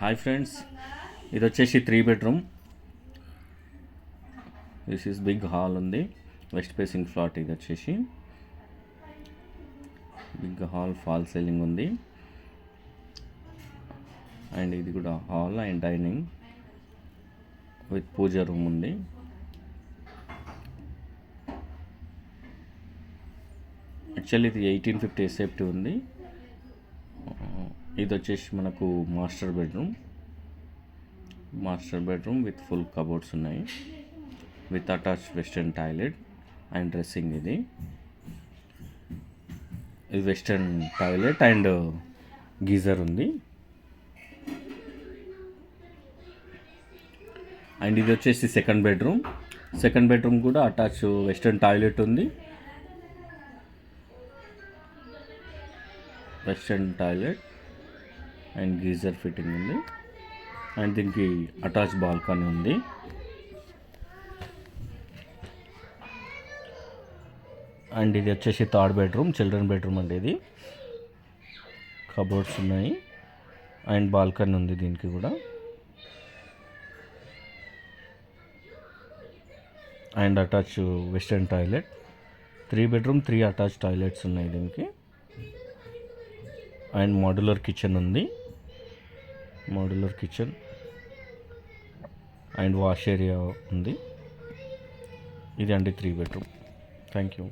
Hi friends, ఇది వచ్చేసి 3 bedroom. This is big hall ఉంది, వెస్ట్ ఫేసింగ్ ఫ్లాట్. ఇది వచ్చేసి బిగ్ హాల్, ఫాల్ సీలింగ్ ఉంది. అండ్ ఇది కూడా hall and dining with puja room ఉంది. యాక్చువల్లీ ఇది 1850 సేఫ్టీ ఉంది. ఇది వచ్చేసి మనకు master bedroom with full cupboards ఉన్నాయి, with attach western toilet and dressing. ఇది వెస్టర్న్ టాయిలెట్ అండ్ గీజర్ ఉంది. అండ్ ఇది వచ్చేసి సెకండ్ బెడ్రూమ్ కూడా అటాచ్ వెస్టర్న్ టాయిలెట్ ఉంది, western toilet and geyser fitting ఉంది. అండ్ దీనికి అటాచ్ బాల్కనీ ఉంది. అండ్ ఇది వచ్చేసి థర్డ్ బెడ్రూమ్, చిల్డ్రన్ బెడ్రూమ్ అండి. ఇది కబోర్డ్స్ ఉన్నాయి అండ్ బాల్కనీ ఉంది దీనికి కూడా. And attach western toilet. 3 bedroom 3 attach toilets ఉన్నాయి దీనికి. అండ్ మోడ్యులర్ కిచెన్ ఉంది, అండ్ వాష్ ఏరియా ఉంది. ఇది అండి 3 బెడ్రూమ్. Thank you.